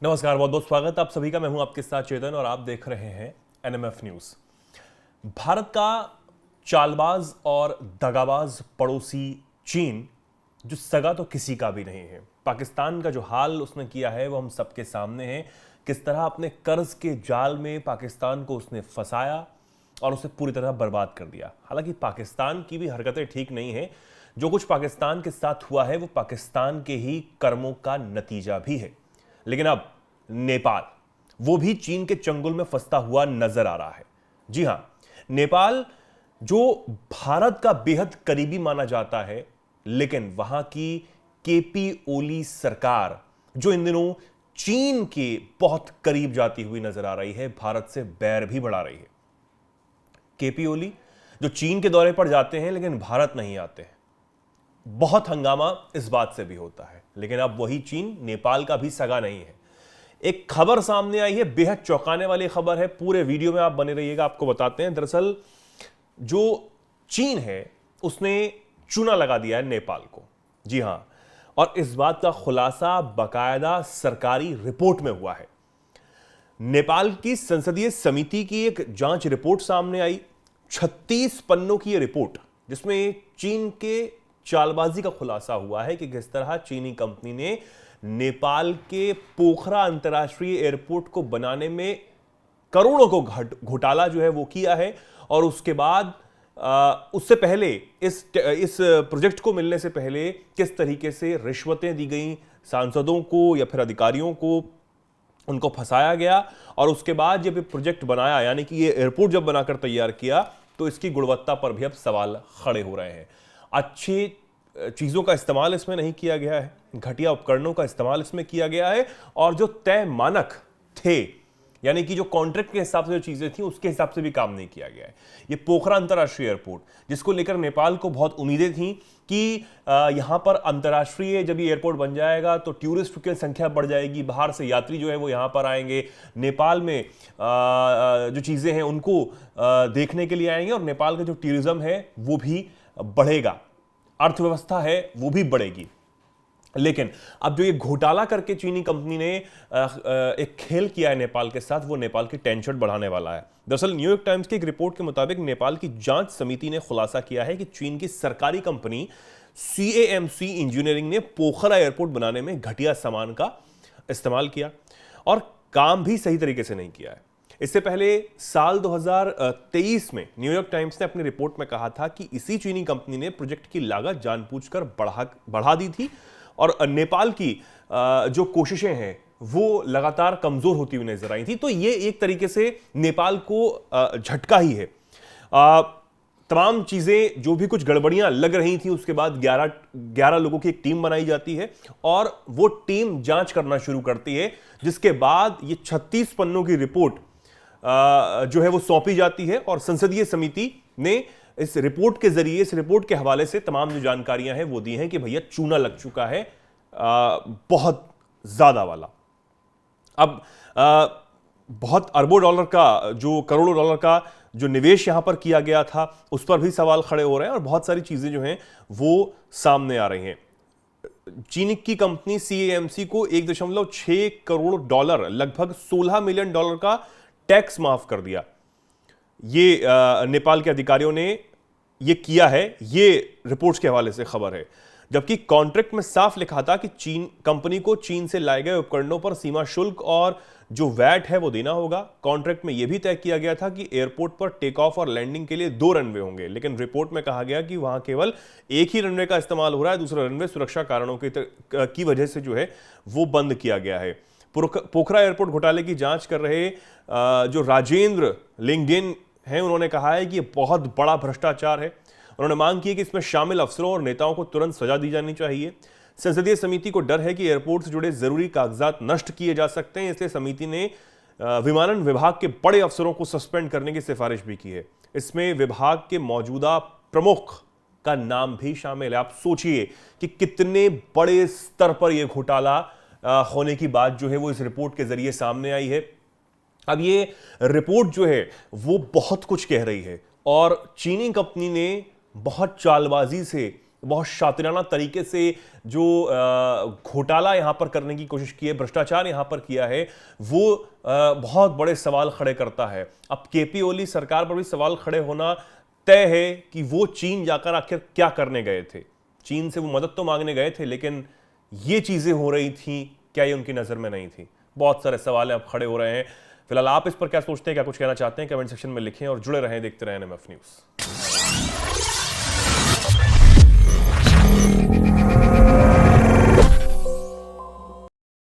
नमस्कार, बहुत बहुत स्वागत आप सभी का। मैं हूं आपके साथ चेतन और आप देख रहे हैं एनएमएफ न्यूज। भारत का चालबाज और दगाबाज पड़ोसी चीन, जो सगा तो किसी का भी नहीं है। पाकिस्तान का जो हाल उसने किया है वो हम सबके सामने है। किस तरह अपने कर्ज के जाल में पाकिस्तान को उसने फंसाया और उसे पूरी तरह बर्बाद कर दिया। हालांकि पाकिस्तान की भी हरकतें ठीक नहीं है। जो कुछ पाकिस्तान के साथ हुआ है वो पाकिस्तान के ही कर्मों का नतीजा भी है। लेकिन अब नेपाल, वो भी चीन के चंगुल में फंसता हुआ नजर आ रहा है। जी हां, नेपाल जो भारत का बेहद करीबी माना जाता है, लेकिन वहां की केपी ओली सरकार जो इन दिनों चीन के बहुत करीब जाती हुई नजर आ रही है, भारत से बैर भी बढ़ा रही है। केपी ओली जो चीन के दौरे पर जाते हैं लेकिन भारत नहीं आते हैं। बहुत हंगामा इस बात से भी होता है, लेकिन अब वही चीन नेपाल का भी सगा नहीं है। एक खबर सामने आई है, बेहद चौंकाने वाली खबर है। पूरे वीडियो में आप बने रहिएगा, आपको बताते हैं। दरअसल जो चीन है उसने चूना लगा दिया है नेपाल को। जी हां, और इस बात का खुलासा बाकायदा सरकारी रिपोर्ट में हुआ है। नेपाल की संसदीय समिति की एक जांच रिपोर्ट सामने आई, 36 पन्नों की यह रिपोर्ट, जिसमें चीन के चालबाजी का खुलासा हुआ है कि किस तरह चीनी कंपनी ने नेपाल के पोखरा अंतर्राष्ट्रीय एयरपोर्ट को बनाने में करोड़ों को घोटाला जो है वो किया है। और उसके बाद उससे पहले इस प्रोजेक्ट को मिलने से पहले किस तरीके से रिश्वतें दी गई सांसदों को या फिर अधिकारियों को, उनको फंसाया गया। और उसके बाद जब ये प्रोजेक्ट बनाया, यानी कि ये एयरपोर्ट जब बनाकर तैयार किया, तो इसकी गुणवत्ता पर भी अब सवाल खड़े हो रहे हैं। अच्छी चीज़ों का इस्तेमाल इसमें नहीं किया गया है, घटिया उपकरणों का इस्तेमाल इसमें किया गया है, और जो तय मानक थे, यानी कि जो कॉन्ट्रैक्ट के हिसाब से जो चीज़ें थी उसके हिसाब से भी काम नहीं किया गया है। ये पोखरा अंतर्राष्ट्रीय एयरपोर्ट, जिसको लेकर नेपाल को बहुत उम्मीदें थी कि यहाँ पर अंतर्राष्ट्रीय जब ये एयरपोर्ट बन जाएगा तो टूरिस्ट की संख्या बढ़ जाएगी, बाहर से यात्री जो है वो यहाँ पर आएंगे, नेपाल में जो चीज़ें हैं उनको देखने के लिए आएंगे, और नेपाल का जो टूरिज्म है वो भी बढ़ेगा, अर्थव्यवस्था है वो भी बढ़ेगी। लेकिन अब जो ये घोटाला करके चीनी कंपनी ने एक खेल किया है नेपाल के साथ, वो नेपाल की टेंशन बढ़ाने वाला है। दरअसल न्यूयॉर्क टाइम्स की एक रिपोर्ट के मुताबिक नेपाल की जांच समिति ने खुलासा किया है कि चीन की सरकारी कंपनी CAMC इंजीनियरिंग ने पोखरा एयरपोर्ट बनाने में घटिया सामान का इस्तेमाल किया और काम भी सही तरीके से नहीं किया है। इससे पहले साल 2023 में न्यूयॉर्क टाइम्स ने अपनी रिपोर्ट में कहा था कि इसी चीनी कंपनी ने प्रोजेक्ट की लागत जानबूझकर बढ़ा दी थी, और नेपाल की जो कोशिशें हैं वो लगातार कमजोर होती हुई नजर आई थी। तो ये एक तरीके से नेपाल को झटका ही है। तमाम चीजें जो भी कुछ गड़बड़ियां लग रही थी, उसके बाद 11 लोगों की एक टीम बनाई जाती है और वो टीम जांच करना शुरू करती है, जिसके बाद ये 36 पन्नों की रिपोर्ट जो है वो सौंपी जाती है। और संसदीय समिति ने इस रिपोर्ट के जरिए, इस रिपोर्ट के हवाले से तमाम जो जानकारियां हैं वो दी हैं कि भैया चूना लग चुका है बहुत ज्यादा वाला। अब बहुत अरबों डॉलर का, जो करोड़ों डॉलर का जो निवेश यहां पर किया गया था, उस पर भी सवाल खड़े हो रहे हैं और बहुत सारी चीजें जो हैं वो सामने आ रही हैं। चीन की कंपनी CAMC को 1.6 करोड़ डॉलर, लगभग $16 मिलियन का टैक्स माफ कर दिया। ये नेपाल के अधिकारियों ने ये किया है, ये रिपोर्ट्स के हवाले से खबर है। जबकि कॉन्ट्रैक्ट में साफ लिखा था कि चीन कंपनी को चीन से लाए गए उपकरणों पर सीमा शुल्क और जो वैट है वो देना होगा। कॉन्ट्रैक्ट में यह भी तय किया गया था कि एयरपोर्ट पर टेक ऑफ और लैंडिंग के लिए 2 रनवे होंगे, लेकिन रिपोर्ट में कहा गया कि वहां केवल एक ही रनवे का इस्तेमाल हो रहा है, दूसरा रनवे सुरक्षा कारणों की वजह से जो है वो बंद किया गया है। पोखरा एयरपोर्ट घोटाले की जांच कर रहे जो राजेंद्र लिंगडेन हैं, उन्होंने कहा है कि यह बहुत बड़ा भ्रष्टाचार है। उन्होंने मांग की है कि इसमें शामिल अफसरों और नेताओं को तुरंत सजा दी जानी चाहिए। संसदीय समिति को डर है कि एयरपोर्ट से जुड़े जरूरी कागजात नष्ट किए जा सकते हैं, इसलिए समिति ने विमानन विभाग के बड़े अफसरों को सस्पेंड करने की सिफारिश भी की है। इसमें विभाग के मौजूदा प्रमुख का नाम भी शामिल है। आप सोचिए कि कितने बड़े स्तर पर यह घोटाला होने की बात जो है वो इस रिपोर्ट के जरिए सामने आई है। अब ये रिपोर्ट जो है वो बहुत कुछ कह रही है और चीनी कंपनी ने बहुत चालबाजी से बहुत शातिराना तरीके से जो घोटाला यहां पर करने की कोशिश की है, भ्रष्टाचार यहां पर किया है, वो बहुत बड़े सवाल खड़े करता है। अब केपी ओली सरकार पर भी सवाल खड़े होना तय है कि वो चीन जाकर आखिर क्या करने गए थे। चीन से वो मदद तो मांगने गए थे, लेकिन ये चीजें हो रही थी, क्या ये उनकी नजर में नहीं थी? बहुत सारे सवाल अब खड़े हो रहे हैं। फिलहाल आप इस पर क्या सोचते हैं, क्या कुछ कहना चाहते हैं, कमेंट सेक्शन में लिखें और जुड़े रहें, देखते रहें एनएमएफ न्यूज।